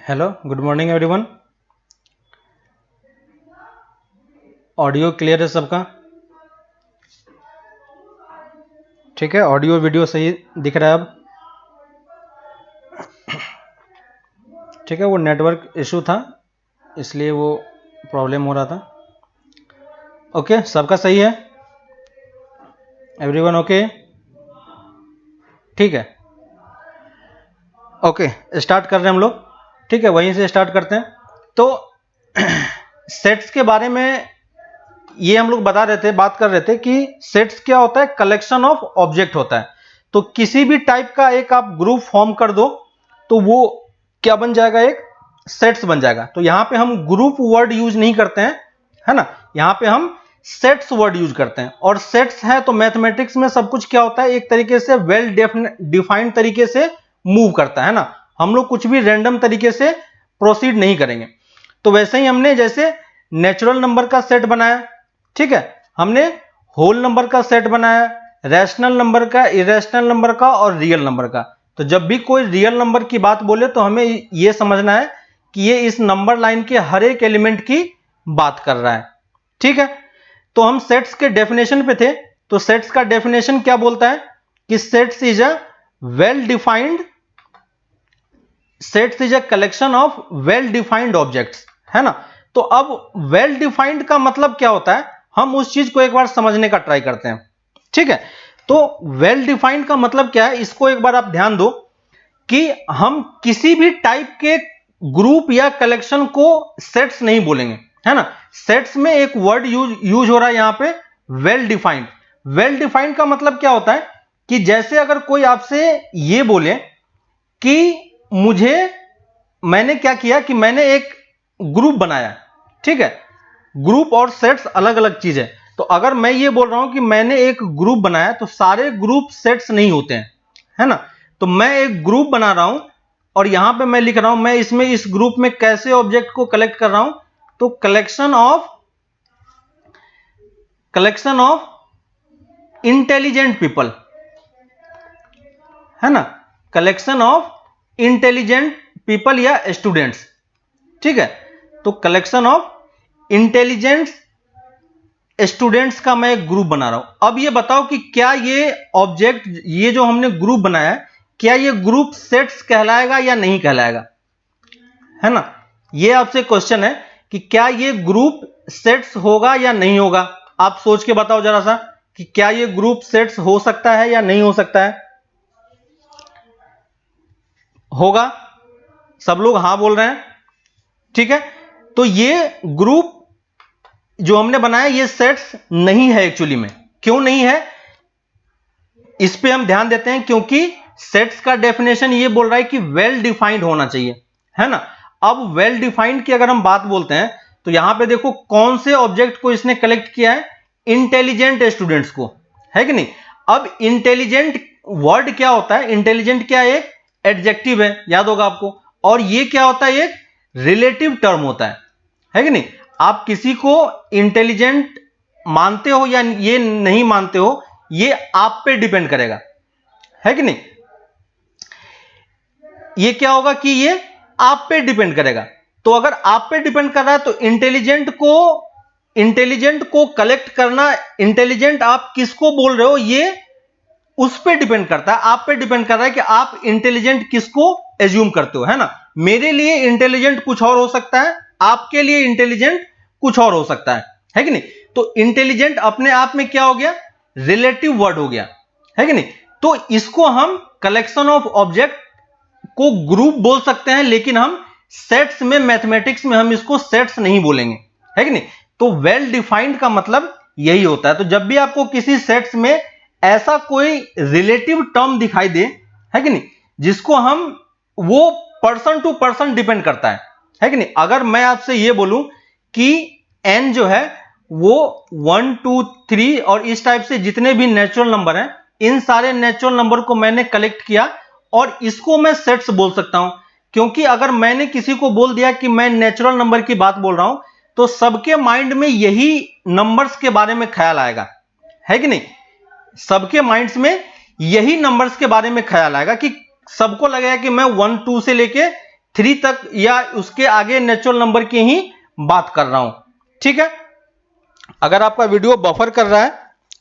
Hello, good morning everyone. Audio clear है सबका? ठीक है, ऑडियो वीडियो सही दिख रहा है अब? ठीक है, वो नेटवर्क इशू था इसलिए वो प्रॉब्लम हो रहा था। ओके, सबका सही है? Everyone okay? ठीक है, ओके स्टार्ट कर रहे हैं हम लोग। ठीक है, वहीं से स्टार्ट करते हैं। तो सेट्स के बारे में ये हम लोग बात कर रहे थे कि सेट्स क्या होता है, कलेक्शन ऑफ ऑब्जेक्ट होता है। तो किसी भी टाइप का एक आप ग्रुप फॉर्म कर दो तो वो क्या बन जाएगा, एक सेट्स बन जाएगा। तो यहां पे हम ग्रुप वर्ड यूज नहीं करते हैं, है ना, यहां पे हम सेट्स वर्ड यूज करते हैं। और सेट्स है तो मैथमेटिक्स में सब कुछ क्या होता है, एक तरीके से वेल डिफाइंड तरीके से मूव करता है ना। हम लोग कुछ भी रैंडम तरीके से प्रोसीड नहीं करेंगे। तो वैसे ही हमने जैसे नेचुरल नंबर का सेट बनाया, ठीक है, हमने होल नंबर का सेट बनाया, रैशनल नंबर का, इरेशनल नंबर का और रियल नंबर का। तो जब भी कोई रियल नंबर की बात बोले तो हमें यह समझना है कि ये इस नंबर लाइन के हर एक एलिमेंट की बात कर रहा है। ठीक है, तो हम सेट्स के डेफिनेशन पे थे। तो सेट्स का डेफिनेशन क्या बोलता है कि sets is a well defined, sets is a collection of well defined objects, है ना। तो अब वेल डिफाइंड का मतलब क्या होता है, हम उस चीज को एक बार समझने का ट्राई करते हैं। ठीक है, तो वेल डिफाइंड का मतलब क्या है, इसको एक बार आप ध्यान दो कि हम किसी भी टाइप के ग्रुप या कलेक्शन को सेट्स नहीं बोलेंगे, है ना। सेट्स में एक वर्ड यूज हो रहा है यहां पे, वेल डिफाइंड। वेल डिफाइंड का मतलब क्या होता है कि जैसे अगर कोई आपसे ये बोले कि मैंने क्या किया कि मैंने एक ग्रुप बनाया, ठीक है, ग्रुप और सेट्स अलग अलग चीज है। तो अगर मैं ये बोल रहा हूं कि मैंने एक ग्रुप बनाया तो सारे ग्रुप सेट्स नहीं होते हैं, है ना। तो मैं एक ग्रुप बना रहा हूं और यहां पे मैं लिख रहा हूं मैं इसमें इस ग्रुप में कैसे ऑब्जेक्ट को कलेक्ट कर रहा हूं, तो कलेक्शन ऑफ इंटेलिजेंट पीपल, है ना, कलेक्शन ऑफ इंटेलिजेंट पीपल या स्टूडेंट्स। ठीक है, तो कलेक्शन ऑफ इंटेलिजेंट स्टूडेंट्स का मैं एक ग्रुप बना रहा हूं। अब ये बताओ कि क्या ये ऑब्जेक्ट, ये जो हमने ग्रुप बनाया है, क्या ये ग्रुप सेट्स कहलाएगा या नहीं कहलाएगा, है ना। ये आपसे क्वेश्चन है कि क्या ये ग्रुप सेट्स होगा या नहीं होगा। आप सोच के बताओ जरा सा कि क्या ये ग्रुप सेट्स हो सकता है या नहीं हो सकता है। होगा, सब लोग हां बोल रहे हैं। ठीक है, तो ये ग्रुप जो हमने बनाया ये सेट्स नहीं है एक्चुअली में। क्यों नहीं है, इस पे हम ध्यान देते हैं, क्योंकि सेट्स का डेफिनेशन ये बोल रहा है कि वेल डिफाइंड होना चाहिए, है ना। अब वेल डिफाइंड की अगर हम बात बोलते हैं तो यहां पे देखो कौन से ऑब्जेक्ट को इसने कलेक्ट किया है, इंटेलिजेंट स्टूडेंट्स को, है कि नहीं। अब इंटेलिजेंट वर्ड क्या होता है, इंटेलिजेंट क्या है, एक एडजेक्टिव है, याद होगा आपको। और ये क्या होता है, एक रिलेटिव टर्म होता है कि नहीं। आप किसी को इंटेलिजेंट मानते हो या ये नहीं मानते हो, ये आप पे डिपेंड करेगा, है कि नहीं। ये क्या होगा कि ये आप पे डिपेंड करेगा। तो अगर आप पे डिपेंड कर रहा है तो इंटेलिजेंट को कलेक्ट करना, इंटेलिजेंट आप किसको बोल रहे हो, ये उस पे डिपेंड करता है, आप पे डिपेंड कर रहा है कि आप इंटेलिजेंट किसको एज्यूम करते हो, है ना। मेरे लिए इंटेलिजेंट कुछ और हो सकता है, आपके लिए इंटेलिजेंट कुछ और हो सकता है कि नहीं। तो इंटेलिजेंट अपने आप में क्या हो गया, रिलेटिव वर्ड हो गया, है कि नहीं। तो इसको हम कलेक्शन ऑफ ऑब्जेक्ट को ग्रुप बोल सकते हैं, लेकिन हम सेट्स में, मैथमेटिक्स में हम इसको सेट्स नहीं बोलेंगे, है कि नहीं। तो वेल डिफाइंड का मतलब यही होता है। तो जब भी आपको किसी सेट्स में ऐसा कोई रिलेटिव टर्म दिखाई दे, है कि नहीं, जिसको हम, वो पर्सन टू पर्सन डिपेंड करता है कि नहीं। अगर मैं आपसे ये बोलूं कि n जो है वो 1 2 3 और इस टाइप से जितने भी नेचुरल नंबर हैं, इन सारे नेचुरल नंबर को मैंने कलेक्ट किया और इसको मैं सेट्स बोल सकता हूं। क्योंकि अगर मैंने किसी को बोल दिया कि मैं नेचुरल नंबर की बात बोल रहा हूं तो सबके माइंड में यही नंबर्स के बारे में ख्याल आएगा, है कि नहीं। सबके माइंड्स में यही नंबर्स के बारे में ख्याल आएगा कि सबको लगेगा कि मैं 1 2 से लेके 3 तक या उसके आगे नेचुरल नंबर की ही बात कर रहा हूं। ठीक है, अगर आपका वीडियो बफर कर रहा है,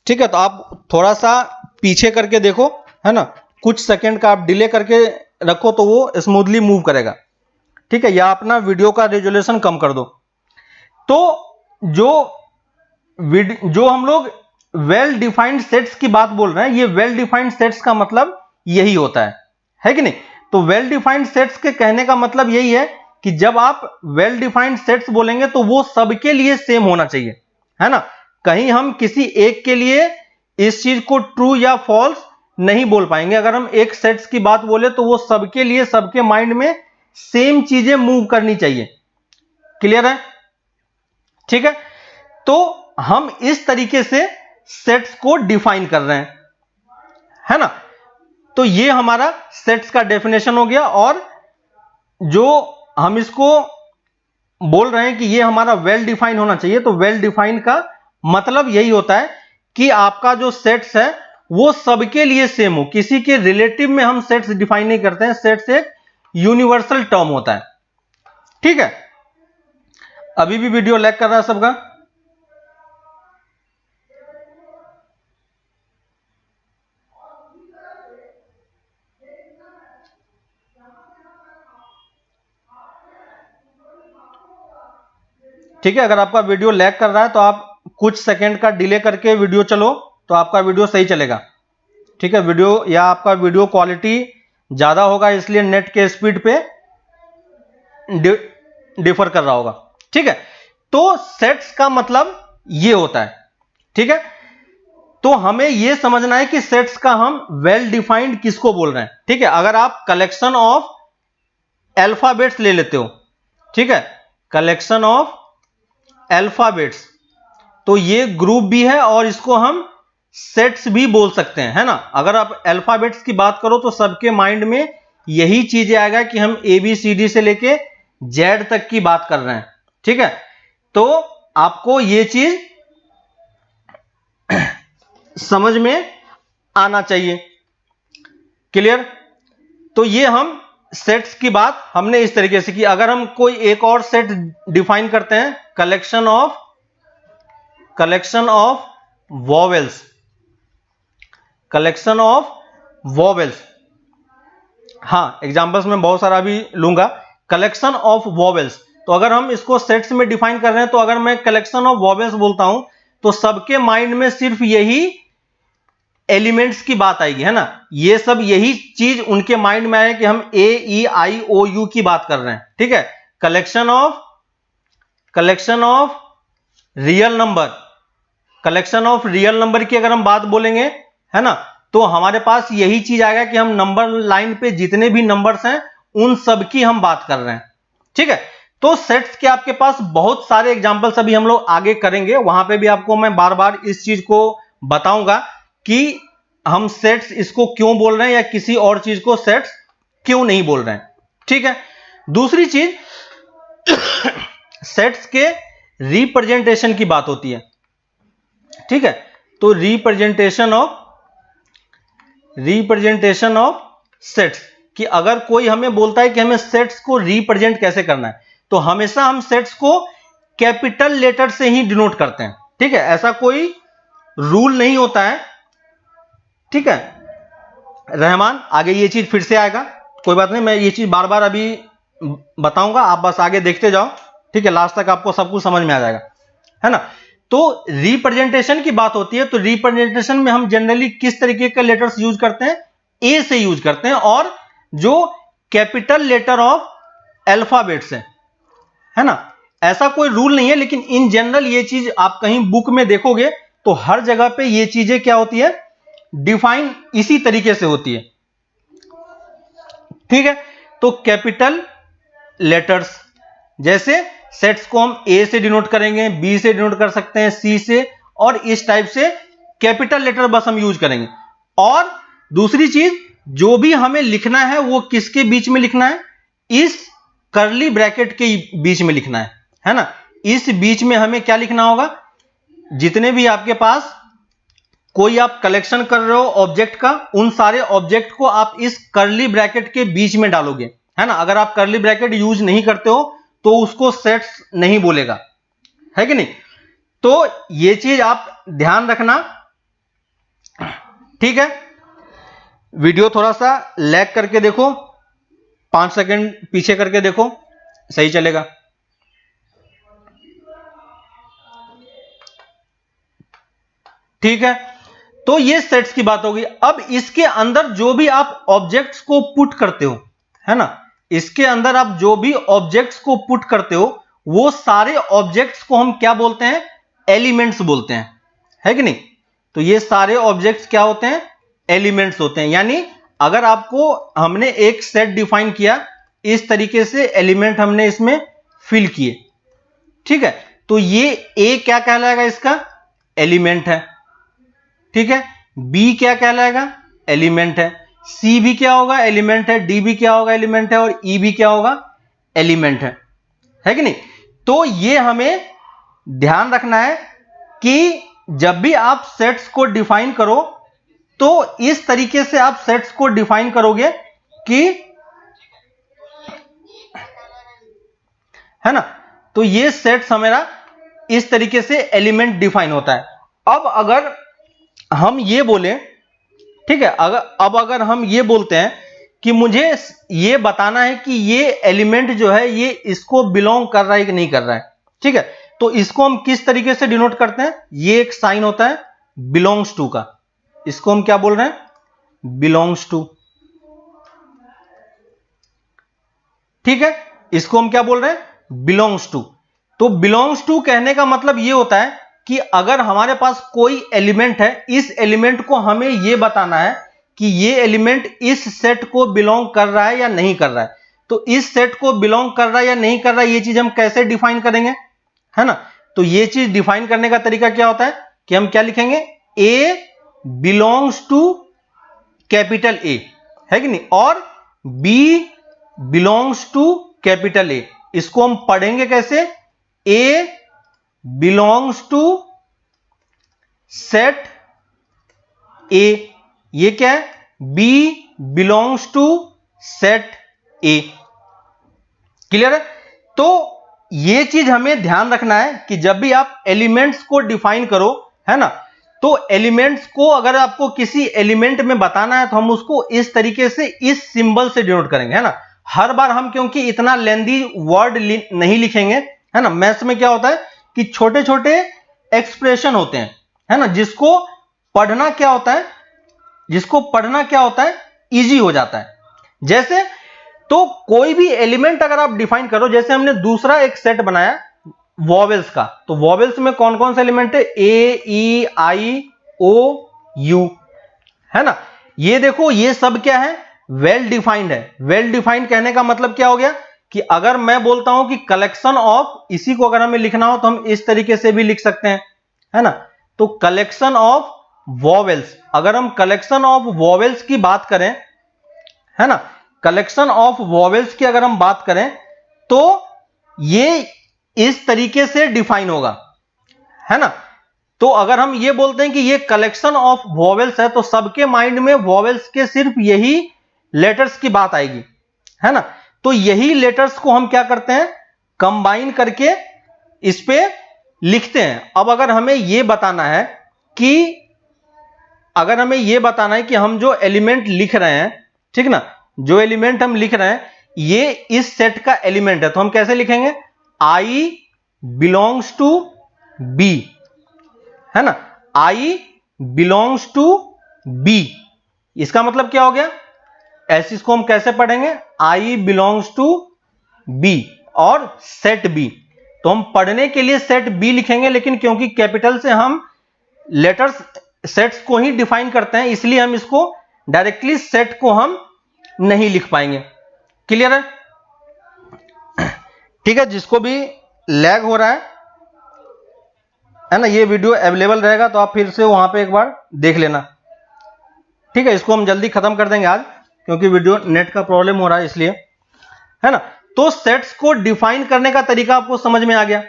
ठीक है, तो आप थोड़ा सा पीछे करके देखो, है ना, कुछ सेकंड का आप डिले करके रखो तो वो स्मूथली मूव करेगा। ठीक है, या अपना वीडियो का रेजोल्यूशन कम कर दो। तो जो हम लोग वेल डिफाइंड सेट्स की बात बोल रहे हैं, ये वेल डिफाइंड सेट्स का मतलब यही होता है कि नहीं? तो वेल डिफाइंड सेट्स के कहने का मतलब यही है कि जब आप वेल डिफाइंड सेट्स बोलेंगे तो वो सबके लिए सेम होना चाहिए, है ना। कहीं हम किसी एक के लिए इस चीज को ट्रू या फॉल्स नहीं बोल पाएंगे। अगर हम एक सेट्स की बात बोले तो वो सबके लिए, सबके माइंड में सेम चीजें मूव करनी चाहिए। क्लियर है? ठीक है, तो हम इस तरीके से सेट्स को डिफाइन कर रहे हैं, है ना। तो ये हमारा सेट्स का डेफिनेशन हो गया, और जो हम इसको बोल रहे हैं कि ये हमारा वेल डिफाइन होना चाहिए, तो वेल डिफाइन का मतलब यही होता है कि आपका जो सेट्स है वो सबके लिए सेम हो। किसी के रिलेटिव में हम सेट्स डिफाइन नहीं करते हैं। सेट्स एक यूनिवर्सल टर्म होता है। ठीक है, अभी भी वीडियो लैग कर रहा है सबका? ठीक है, अगर आपका वीडियो लैग कर रहा है तो आप कुछ सेकंड का डिले करके वीडियो चलो तो आपका वीडियो सही चलेगा। ठीक है, वीडियो या आपका वीडियो क्वालिटी ज्यादा होगा इसलिए नेट के स्पीड पे डिफर कर रहा होगा। ठीक है, तो सेट्स का मतलब ये होता है। ठीक है, तो हमें यह समझना है कि सेट्स का हम वेल डिफाइंड किसको बोल रहे हैं। ठीक है, अगर आप कलेक्शन ऑफ अल्फाबेट्स ले लेते हो, ठीक है, कलेक्शन ऑफ अल्फाबेट्स, तो ये ग्रुप भी है और इसको हम सेट्स भी बोल सकते हैं, है ना। अगर आप अल्फाबेट्स की बात करो तो सबके माइंड में यही चीजें आएगा कि हम ABCD से लेके Z तक की बात कर रहे हैं। ठीक है, तो आपको ये चीज समझ में आना चाहिए। क्लियर? तो ये हम सेट्स की बात हमने इस तरीके से की। अगर हम कोई एक और सेट डिफाइन करते हैं, collection of vowels, collection of vowels, हाँ, एग्जांपल्स में बहुत सारा भी लूंगा। कलेक्शन ऑफ वॉवेल्स, तो अगर हम इसको सेट्स में डिफाइन कर रहे हैं तो अगर मैं कलेक्शन ऑफ वॉवेल्स बोलता हूं तो सबके माइंड में सिर्फ यही एलिमेंट्स की बात आएगी, है ना। ये सब यही चीज उनके माइंड में आए कि हम AEIOU की बात कर रहे हैं। ठीक है, collection of real number, collection of real number की अगर हम बात बोलेंगे, है ना, तो हमारे पास यही चीज आएगा कि हम नंबर लाइन पे जितने भी नंबर्स हैं उन सब की हम बात कर रहे हैं। ठीक है, तो सेट्स के आपके पास बहुत सारे एग्जांपल्स अभी हम लोग आगे करेंगे, वहां पे भी आपको मैं बार बार इस चीज को बताऊंगा कि हम सेट्स इसको क्यों बोल रहे हैं या किसी और चीज को सेट्स क्यों नहीं बोल रहे हैं। ठीक है, दूसरी चीज सेट्स के रिप्रेजेंटेशन की बात होती है। ठीक है, तो रिप्रेजेंटेशन ऑफ सेट्स, कि अगर कोई हमें बोलता है कि हमें सेट्स को रिप्रेजेंट कैसे करना है, तो हमेशा हम सेट्स को कैपिटल लेटर से ही डिनोट करते हैं। ठीक है, ऐसा कोई रूल नहीं होता है। ठीक है रहमान, आगे ये चीज फिर से आएगा, कोई बात नहीं, मैं ये चीज बार बार अभी बताऊंगा, आप बस आगे देखते जाओ। ठीक है, लास्ट तक आपको सब कुछ समझ में आ जाएगा, है ना। तो रिप्रेजेंटेशन की बात होती है, तो रिप्रेजेंटेशन में हम जनरली किस तरीके के लेटर्स यूज करते हैं? ए से यूज करते हैं, और जो कैपिटल लेटर ऑफ अल्फाबेट्स है ना। ऐसा कोई रूल नहीं है, लेकिन इन जनरल ये चीज आप कहीं बुक में देखोगे तो हर जगह पे ये चीजें क्या होती है? डिफाइन इसी तरीके से होती है। ठीक है, तो कैपिटल लेटर्स, जैसे सेट्स को हम ए से डिनोट करेंगे, बी से डिनोट कर सकते हैं, सी से, और इस टाइप से कैपिटल लेटर बस हम यूज करेंगे। और दूसरी चीज, जो भी हमें लिखना है वो किसके बीच में लिखना है? इस कर्ली ब्रैकेट के बीच में लिखना है ना। इस बीच में हमें क्या लिखना होगा? जितने भी आपके पास कोई आप कलेक्शन कर रहे हो ऑब्जेक्ट का, उन सारे ऑब्जेक्ट को आप इस कर्ली ब्रैकेट के बीच में डालोगे, है ना। अगर आप कर्ली ब्रैकेट यूज नहीं करते हो तो उसको सेट्स नहीं बोलेगा, है कि नहीं। तो ये चीज आप ध्यान रखना, ठीक है। वीडियो थोड़ा सा लैग करके देखो, 5 सेकंड पीछे करके देखो, सही चलेगा। ठीक है, तो ये सेट्स की बात होगी। अब इसके अंदर जो भी आप ऑब्जेक्ट्स को पुट करते हो, है ना, इसके अंदर आप जो भी ऑब्जेक्ट्स को पुट करते हो वो सारे ऑब्जेक्ट्स को हम क्या बोलते हैं, एलिमेंट्स बोलते हैं, है कि नहीं। तो ये सारे ऑब्जेक्ट्स क्या होते हैं, एलिमेंट्स होते हैं। यानी अगर आपको हमने एक सेट डिफाइन किया, इस तरीके से एलिमेंट हमने इसमें फिल किए, ठीक है, तो ये ए क्या कहलाएगा, इसका एलिमेंट है, ठीक है। बी क्या कहलाएगा, एलिमेंट है। सी भी क्या होगा, एलिमेंट है। डी भी क्या होगा, एलिमेंट है। और ई भी क्या होगा, एलिमेंट है कि नहीं। तो ये हमें ध्यान रखना है कि जब भी आप सेट्स को डिफाइन करो तो इस तरीके से आप सेट्स को डिफाइन करोगे कि, है ना, तो ये सेट्स हमारा इस तरीके से एलिमेंट डिफाइन होता है। अब अगर हम ये बोले, ठीक है, अगर हम ये बोलते हैं कि मुझे ये बताना है कि ये एलिमेंट जो है ये इसको बिलोंग कर रहा है कि नहीं कर रहा है, ठीक है, तो इसको हम किस तरीके से डिनोट करते हैं, ये एक साइन होता है बिलोंग्स टू का, इसको हम क्या बोल रहे हैं, बिलोंग्स टू, ठीक है, इसको हम क्या बोल रहे हैं, बिलोंग्स टू। तो बिलोंग्स टू कहने का मतलब ये होता है कि अगर हमारे पास कोई एलिमेंट है, इस एलिमेंट को हमें यह बताना है कि ये एलिमेंट इस सेट को बिलोंग कर रहा है या नहीं कर रहा है। तो इस सेट को बिलोंग कर रहा है या नहीं कर रहा है, ये चीज हम कैसे डिफाइन करेंगे, है ना। तो ये चीज डिफाइन करने का तरीका क्या होता है कि हम क्या लिखेंगे, a belongs to capital A, है कि नहीं, और b belongs to capital A. इसको हम पढ़ेंगे कैसे, a belongs to set A, ये क्या है, b belongs to set A. Clear है। तो ये चीज हमें ध्यान रखना है कि जब भी आप एलिमेंट्स को डिफाइन करो, है ना, तो एलिमेंट्स को अगर आपको किसी एलिमेंट में बताना है तो हम उसको इस तरीके से, इस सिंबल से डिनोट करेंगे, है ना। हर बार हम क्योंकि इतना लेंदी वर्ड नहीं लिखेंगे, है ना, मैथ्स में क्या होता है कि छोटे छोटे एक्सप्रेशन होते हैं, है ना, जिसको पढ़ना क्या होता है, इजी हो जाता है। जैसे तो कोई भी एलिमेंट अगर आप डिफाइन करो, जैसे हमने दूसरा एक सेट बनाया वॉवेल्स का, तो वॉवेल्स में कौन कौन से एलिमेंट है, ए ई आई ओ यू, है ना। ये देखो ये सब क्या है, वेल डिफाइंड है। वेल डिफाइंड कहने का मतलब क्या हो गया कि अगर मैं बोलता हूं कि कलेक्शन ऑफ, इसी को अगर हमें लिखना हो तो हम इस तरीके से भी लिख सकते हैं, है ना। तो कलेक्शन ऑफ वॉवेल्स, अगर हम कलेक्शन ऑफ वॉवेल्स की बात करें, है ना, कलेक्शन ऑफ वॉवेल्स की अगर हम बात करें तो ये इस तरीके से डिफाइन होगा, है ना। तो अगर हम ये बोलते हैं कि ये कलेक्शन ऑफ वॉवेल्स है तो सबके माइंड में वॉवेल्स के सिर्फ यही लेटर्स की बात आएगी, है ना। तो यही लेटर्स को हम क्या करते हैं, कंबाइन करके इस पे लिखते हैं। अब अगर हमें यह बताना है कि हम जो एलिमेंट लिख रहे हैं, ठीक ना, जो एलिमेंट हम लिख रहे हैं ये इस सेट का एलिमेंट है, तो हम कैसे लिखेंगे, आई बिलोंग्स टू बी, है ना, आई बिलोंग्स टू बी। इसका मतलब क्या हो गया, ऐसे इसको हम कैसे पढ़ेंगे, आई बिलोंग्स टू बी और सेट बी। तो हम पढ़ने के लिए सेट बी लिखेंगे, लेकिन क्योंकि कैपिटल से हम लेटर्स सेट्स को ही डिफाइन करते हैं, इसलिए हम इसको डायरेक्टली सेट को हम नहीं लिख पाएंगे। क्लियर है, ठीक है। जिसको भी लैग हो रहा है ना, ये वीडियो अवेलेबल रहेगा तो आप फिर से वहां पे एक बार देख लेना, ठीक है। इसको हम जल्दी खत्म कर देंगे आज, क्योंकि वीडियो नेट का प्रॉब्लम हो रहा है इसलिए, है ना। तो सेट्स को डिफाइन करने का तरीका आपको समझ में आ गया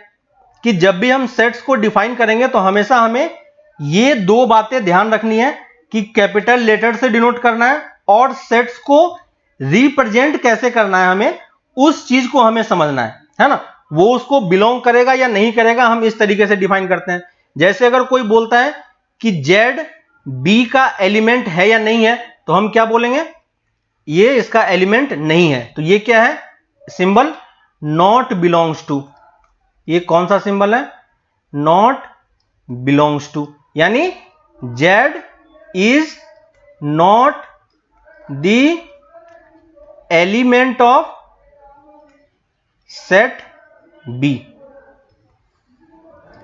कि जब भी हम सेट्स को डिफाइन करेंगे तो हमेशा हमें ये दो बातें ध्यान रखनी है कि कैपिटल लेटर से डिनोट करना है और सेट्स को रिप्रेजेंट कैसे करना है, हमें उस चीज को हमें समझना है ना। वो उसको बिलोंग करेगा या नहीं करेगा, हम इस तरीके से डिफाइन करते हैं। जैसे अगर कोई बोलता है कि जेड बी का एलिमेंट है या नहीं है, तो हम क्या बोलेंगे, ये इसका एलिमेंट नहीं है। तो ये क्या है, सिंबल नॉट बिलोंग्स टू। ये कौन सा सिंबल है, नॉट बिलोंग्स टू, यानी z is not the element of set B.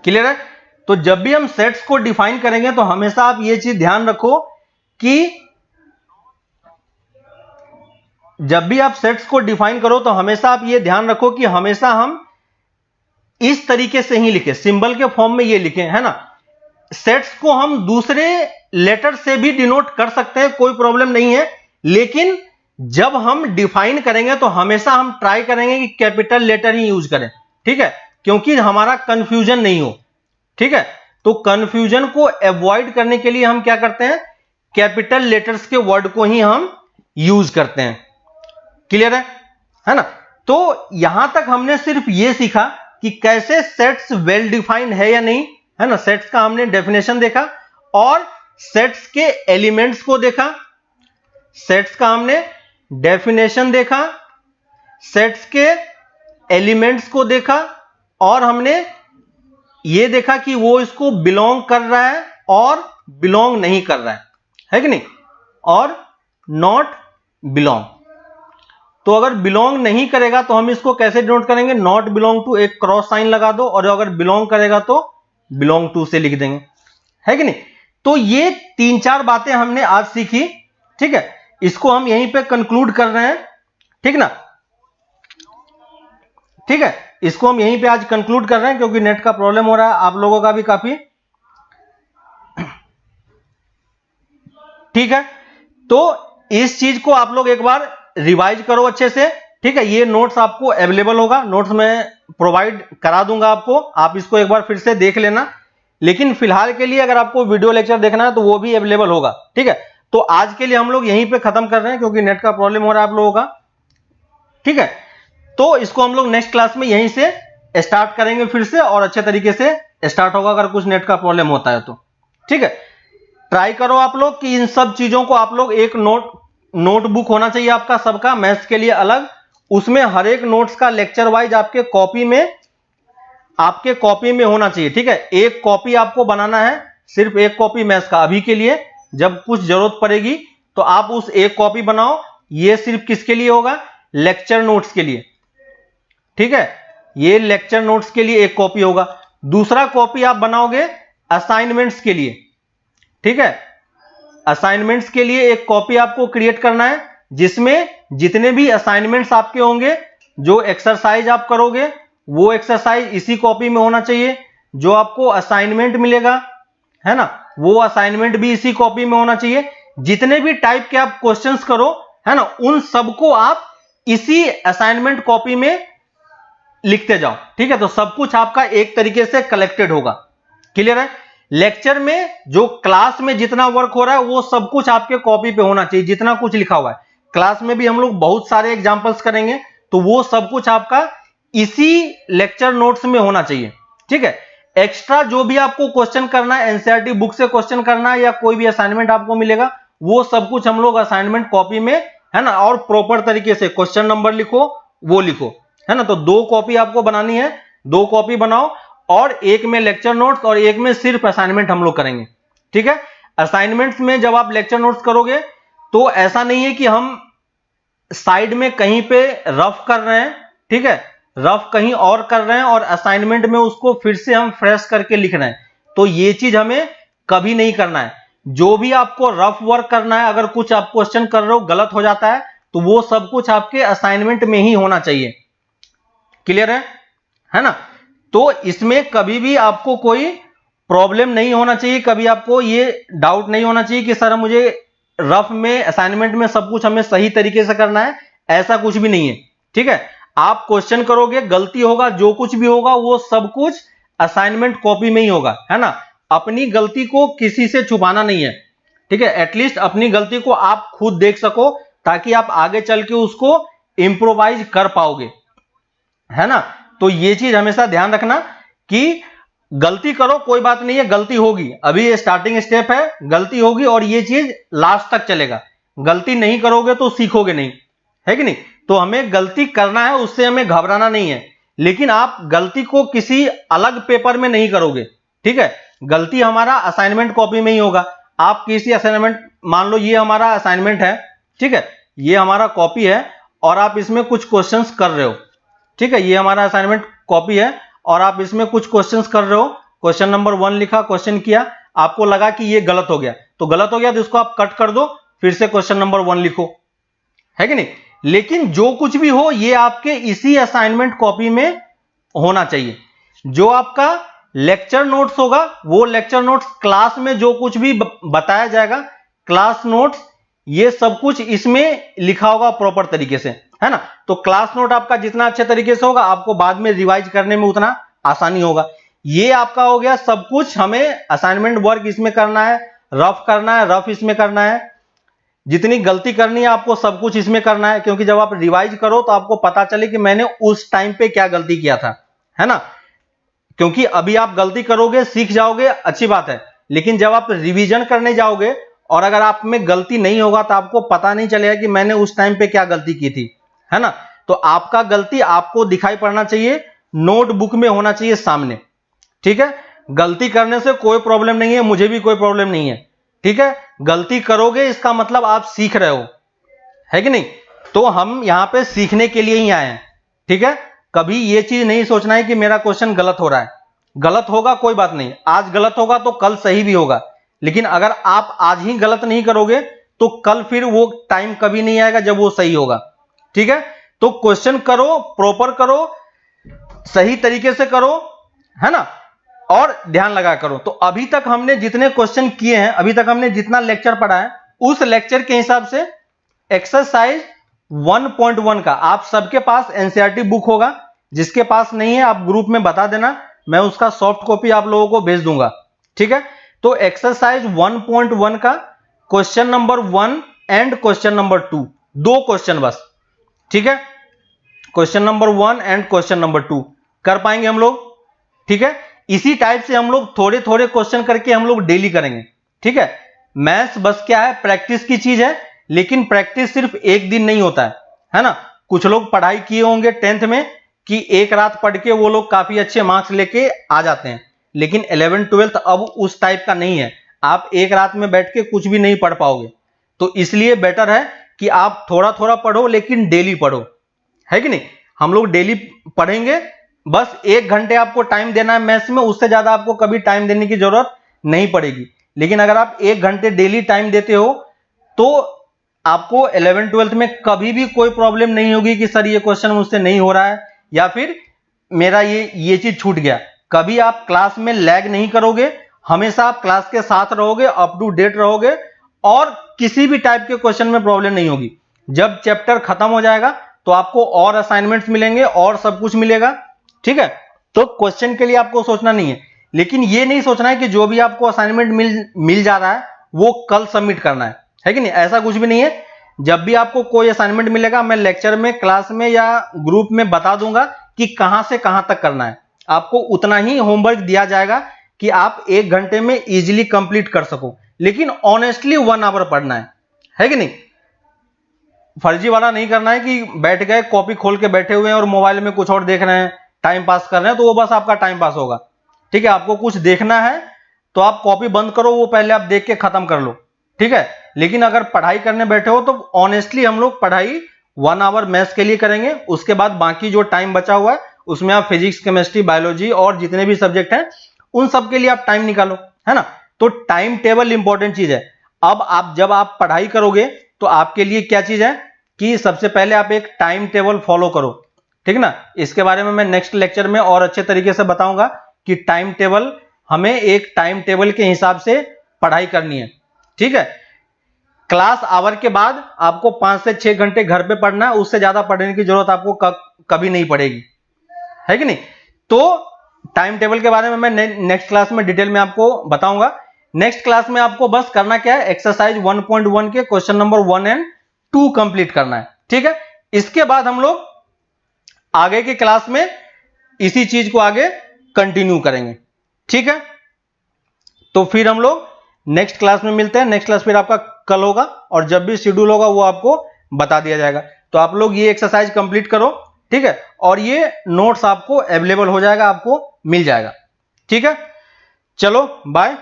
Clear है। तो जब भी हम सेट्स को डिफाइन करेंगे तो हमेशा आप ये चीज ध्यान रखो कि जब भी आप सेट्स को डिफाइन करो तो हमेशा आप ये ध्यान रखो कि हमेशा हम इस तरीके से ही लिखें, सिंबल के फॉर्म में ये लिखें, है ना। सेट्स को हम दूसरे लेटर से भी डिनोट कर सकते हैं, कोई प्रॉब्लम नहीं है, लेकिन जब हम डिफाइन करेंगे तो हमेशा हम ट्राई करेंगे कि कैपिटल लेटर ही यूज करें, ठीक है, क्योंकि हमारा कंफ्यूजन नहीं हो, ठीक है। तो कंफ्यूजन को अवॉइड करने के लिए हम क्या करते हैं, कैपिटल लेटर्स के वर्ड को ही हम यूज करते हैं। क्लियर है ना। तो यहां तक हमने सिर्फ ये सीखा कि कैसे सेट्स वेल डिफाइंड है या नहीं, है ना। सेट्स का हमने डेफिनेशन देखा और सेट्स के एलिमेंट्स को देखा, सेट्स का हमने डेफिनेशन देखा, सेट्स के एलिमेंट्स को देखा, और हमने ये देखा कि वो इसको बिलोंग कर रहा है और बिलोंग नहीं कर रहा है कि नहीं, और नॉट बिलोंग। तो अगर बिलोंग नहीं करेगा तो हम इसको कैसे डिनोट करेंगे, नॉट बिलोंग टू, एक क्रॉस साइन लगा दो, और अगर बिलोंग करेगा तो बिलोंग टू से लिख देंगे, है कि नहीं। तो ये 3-4 बातें हमने आज सीखी, ठीक है। इसको हम यहीं पे कंक्लूड कर रहे हैं, ठीक ना, ठीक है। इसको हम यहीं पे आज कंक्लूड कर रहे हैं क्योंकि नेट का प्रॉब्लम हो रहा है, आप लोगों का भी काफी, ठीक है। तो इस चीज को आप लोग एक बार रिवाइज करो अच्छे से, ठीक है। ये नोट्स आपको अवेलेबल होगा, नोट्स मैं प्रोवाइड करा दूंगा आपको, आप इसको एक बार फिर से देख लेना। लेकिन फिलहाल के लिए अगर आपको वीडियो लेक्चर देखना है तो वो भी अवेलेबल होगा, ठीक है। तो आज के लिए हम लोग यहीं पे खत्म कर रहे हैं क्योंकि नेट का प्रॉब्लम हो रहा है आप लोगों का, ठीक है। तो इसको हम लोग नेक्स्ट क्लास में यहीं से स्टार्ट करेंगे फिर से, और अच्छे तरीके से स्टार्ट होगा अगर कुछ नेट का प्रॉब्लम होता है तो, ठीक है। ट्राई करो आप लोग कि इन सब चीजों को आप लोग एक नोटबुक होना चाहिए आपका सबका, मैथ्स के लिए अलग, उसमें हर एक नोट्स का लेक्चर वाइज आपके कॉपी में होना चाहिए, ठीक है। एक कॉपी आपको बनाना है, सिर्फ एक कॉपी मैथ्स का अभी के लिए, जब कुछ जरूरत पड़ेगी तो आप उस एक कॉपी बनाओ। ये सिर्फ किसके लिए होगा, लेक्चर नोट्स के लिए, ठीक है। ये लेक्चर नोट्स के लिए एक कॉपी होगा। दूसरा कॉपी आप बनाओगे असाइनमेंट्स के लिए, ठीक है। असाइनमेंट्स के लिए एक कॉपी आपको क्रिएट करना है जिसमें जितने भी असाइनमेंट्स आपके होंगे, जो एक्सरसाइज आप करोगे वो एक्सरसाइज इसी कॉपी में होना चाहिए, जो आपको असाइनमेंट मिलेगा, है ना, वो असाइनमेंट भी इसी कॉपी में होना चाहिए। जितने भी टाइप के आप क्वेश्चंस करो, है ना, उन सबको आप इसी असाइनमेंट कॉपी में लिखते जाओ, ठीक है। तो सब कुछ आपका एक तरीके से कलेक्टेड होगा। क्लियर है। लेक्चर में जो क्लास में जितना वर्क हो रहा है वो सब कुछ आपके कॉपी पे होना चाहिए, जितना कुछ लिखा हुआ है। क्लास में भी हम लोग बहुत सारे एग्जांपल्स करेंगे तो वो सब कुछ आपका इसी लेक्चर नोट्स में होना चाहिए, ठीक है। एक्स्ट्रा जो भी आपको क्वेश्चन करना है, एनसीईआरटी बुक से क्वेश्चन करना है या कोई भी असाइनमेंट आपको मिलेगा, वो सब कुछ हम लोग असाइनमेंट कॉपी में, है ना, और प्रॉपर तरीके से क्वेश्चन नंबर लिखो, वो लिखो, है ना। तो 2 कॉपी आपको बनानी है, 2 कॉपी बनाओ, और एक में लेक्चर नोट्स और एक में सिर्फ असाइनमेंट हम लोग करेंगे, ठीक है। असाइनमेंट्स में जब आप लेक्चर नोट्स करोगे तो ऐसा नहीं है कि हम साइड में कहीं पे रफ कर रहे हैं, ठीक है, रफ कहीं और कर रहे हैं और असाइनमेंट में उसको फिर से हम फ्रेश करके लिख रहे हैं, तो ये चीज हमें कभी नहीं करना है। जो भी आपको रफ वर्क करना है, अगर कुछ आप क्वेश्चन कर रहे हो गलत हो जाता है तो वो सब कुछ आपके असाइनमेंट में ही होना चाहिए। क्लियर है ना। तो इसमें कभी भी आपको कोई प्रॉब्लम नहीं होना चाहिए, कभी आपको ये डाउट नहीं होना चाहिए कि सर मुझे रफ में असाइनमेंट में सब कुछ हमें सही तरीके से करना है, ऐसा कुछ भी नहीं है, ठीक है। आप क्वेश्चन करोगे, गलती होगा, जो कुछ भी होगा वो सब कुछ असाइनमेंट कॉपी में ही होगा, है ना। अपनी गलती को किसी से छुपाना नहीं है, ठीक है। एटलीस्ट अपनी गलती को आप खुद देख सको, ताकि आप आगे चल के उसको इंप्रोवाइज कर पाओगे, है ना। तो ये चीज हमेशा ध्यान रखना कि गलती करो, कोई बात नहीं है, गलती होगी, अभी ये स्टार्टिंग स्टेप है, गलती होगी और ये चीज लास्ट तक चलेगा। गलती नहीं करोगे तो सीखोगे नहीं, है कि नहीं। तो हमें गलती करना है, उससे हमें घबराना नहीं है, लेकिन आप गलती को किसी अलग पेपर में नहीं करोगे, ठीक है। गलती हमारा असाइनमेंट कॉपी में ही होगा। आप किसी असाइनमेंट, मान लो ये हमारा असाइनमेंट है, ठीक है, ये हमारा कॉपी है और आप इसमें कुछ क्वेश्चंस कर रहे हो, ठीक है, ये हमारा असाइनमेंट कॉपी है और आप इसमें कुछ क्वेश्चंस कर रहे हो। क्वेश्चन नंबर 1 लिखा, क्वेश्चन किया, आपको लगा कि ये गलत हो गया, तो गलत हो गया तो इसको आप कट कर दो, फिर से क्वेश्चन नंबर 1 लिखो, है कि नहीं। लेकिन जो कुछ भी हो ये आपके इसी असाइनमेंट कॉपी में होना चाहिए। जो आपका लेक्चर नोट्स होगा वो लेक्चर नोट्स, क्लास में जो कुछ भी बताया जाएगा, क्लास नोट्स, ये सब कुछ इसमें लिखा होगा प्रॉपर तरीके से, है ना। तो क्लास नोट आपका जितना अच्छे तरीके से होगा, आपको बाद में रिवाइज करने में उतना आसानी होगा। ये आपका हो गया सब कुछ। हमें असाइनमेंट वर्क इसमें करना है, रफ करना है, रफ इसमें करना है, जितनी गलती करनी है आपको सब कुछ इसमें करना है, क्योंकि जब आप रिवाइज करो तो आपको पता चले कि मैंने उस टाइम पे क्या गलती किया था, है ना। क्योंकि अभी आप गलती करोगे, सीख जाओगे, अच्छी बात है, लेकिन जब आप रिवीजन करने जाओगे और अगर आप में गलती नहीं होगा तो आपको पता नहीं चलेगा कि मैंने उस टाइम पे क्या गलती की थी, है ना। तो आपका गलती आपको दिखाई पड़ना चाहिए, नोटबुक में होना चाहिए सामने, ठीक है। गलती करने से कोई प्रॉब्लम नहीं है, मुझे भी कोई प्रॉब्लम नहीं है, ठीक है। गलती करोगे इसका मतलब आप सीख रहे हो, है कि नहीं। तो हम यहां पे सीखने के लिए ही आए हैं, ठीक है। कभी ये चीज नहीं सोचना है कि मेरा क्वेश्चन गलत हो रहा है। गलत होगा कोई बात नहीं, आज गलत होगा तो कल सही भी होगा, लेकिन अगर आप आज ही गलत नहीं करोगे तो कल फिर वो टाइम कभी नहीं आएगा जब वो सही होगा, ठीक है। तो क्वेश्चन करो, प्रॉपर करो, सही तरीके से करो, है ना, और ध्यान लगा करो। तो अभी तक हमने जितने क्वेश्चन किए हैं, अभी तक हमने जितना लेक्चर पढ़ा है, उस लेक्चर के हिसाब से एक्सरसाइज 1.1 का आप सबके पास एनसीईआरटी बुक होगा। जिसके पास नहीं है आप ग्रुप में बता देना, मैं उसका सॉफ्ट कॉपी आप लोगों को भेज दूंगा, ठीक है। तो एक्सरसाइज 1.1 का question number 1 and question number 2, 2 question बस, ठीक है। Question number 1 and question number 2 कर पाएंगे हम लोग, ठीक है। इसी टाइप से हम लोग थोड़े थोड़े क्वेश्चन करके हम लोग डेली करेंगे, ठीक है। मैथ्स बस क्या है, प्रैक्टिस की चीज है, लेकिन प्रैक्टिस सिर्फ एक दिन नहीं होता है ना। कुछ लोग पढ़ाई किए होंगे 10th में कि एक रात पढ़ के वो लोग काफी अच्छे मार्क्स लेके आ जाते हैं, लेकिन 11th 12th अब उस टाइप का नहीं है। आप एक रात में बैठ के कुछ भी नहीं पढ़ पाओगे, तो इसलिए बेटर है कि आप थोड़ा थोड़ा पढ़ो लेकिन डेली पढ़ो, है कि नहीं। हम लोग डेली पढ़ेंगे, बस 1 घंटे आपको टाइम देना है मैथ्स में, उससे ज्यादा आपको कभी टाइम देने की जरूरत नहीं पड़ेगी। लेकिन अगर आप 1 घंटे डेली टाइम देते हो तो आपको 11th 12th में कभी भी कोई प्रॉब्लम नहीं होगी कि सर ये क्वेश्चन मुझसे नहीं हो रहा है या फिर मेरा ये चीज छूट गया। कभी आप क्लास में लैग नहीं करोगे, हमेशा आप क्लास के साथ रहोगे, अप टू डेट रहोगे और किसी भी टाइप के क्वेश्चन में प्रॉब्लम नहीं होगी। जब चैप्टर खत्म हो जाएगा तो आपको और असाइनमेंट्स मिलेंगे और सब कुछ मिलेगा, ठीक है। तो क्वेश्चन के लिए आपको सोचना नहीं है, लेकिन ये नहीं सोचना है कि जो भी आपको असाइनमेंट मिल जा रहा है वो कल सबमिट करना है कि नहीं। ऐसा कुछ भी नहीं है। जब भी आपको कोई असाइनमेंट मिलेगा मैं लेक्चर में, क्लास में या ग्रुप में बता दूंगा कि कहां से कहां तक करना है। आपको उतना ही होमवर्क दिया जाएगा कि आप 1 घंटे में इजीली कंप्लीट कर सको, लेकिन ऑनेस्टली 1 आवर पढ़ना है कि नहीं। फर्जी वाला नहीं करना है कि बैठ गए कॉपी खोल के बैठे हुए हैं और मोबाइल में कुछ और देख रहे हैं, टाइम पास कर रहे हैं, तो वो बस आपका टाइम पास होगा, ठीक है। आपको कुछ देखना है तो आप कॉपी बंद करो, वो पहले आप देख के खत्म कर लो, ठीक है। लेकिन अगर पढ़ाई करने बैठे हो तो ऑनेस्टली हम लोग पढ़ाई 1 आवर मैथ्स के लिए करेंगे। उसके बाद बाकी जो टाइम बचा हुआ है उसमें आप फिजिक्स, केमिस्ट्री, बायोलॉजी और जितने भी सब्जेक्ट हैं उन सब के लिए आप टाइम निकालो, है ना। तो टाइम टेबल इंपॉर्टेंट चीज है। अब जब आप पढ़ाई करोगे तो आपके लिए क्या चीज है कि सबसे पहले आप एक टाइम टेबल फॉलो करो, ठीक ना। इसके बारे में मैं नेक्स्ट लेक्चर में और अच्छे तरीके से बताऊंगा कि टाइम टेबल, हमें एक टाइम टेबल के हिसाब से पढ़ाई करनी है, ठीक है। क्लास आवर के बाद आपको 5 से 6 घंटे घर पे पढ़ना है, उससे ज्यादा पढ़ने की जरूरत आपको कभी नहीं पड़ेगी, है कि नहीं। तो टाइम टेबल के बारे में मैं नेक्स्ट क्लास में डिटेल में आपको बताऊंगा। नेक्स्ट क्लास में आपको बस करना क्या है, एक्सरसाइज 1.1 के क्वेश्चन नंबर 1 एंड 2 कंप्लीट करना है। ठीक है, इसके बाद हम लोग आगे के क्लास में इसी चीज को आगे कंटिन्यू करेंगे। ठीक है, तो फिर हम लोग नेक्स्ट क्लास में मिलते हैं। नेक्स्ट क्लास फिर आपका कल होगा और जब भी शेड्यूल होगा वो आपको बता दिया जाएगा। तो आप लोग ये एक्सरसाइज कंप्लीट करो। ठीक है, और ये नोट्स आपको अवेलेबल हो जाएगा, आपको मिल जाएगा। ठीक है, चलो बाय,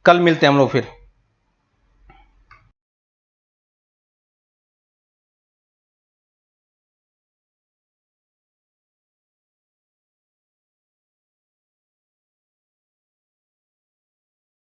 कल मिलते हैं हम लोग फिर।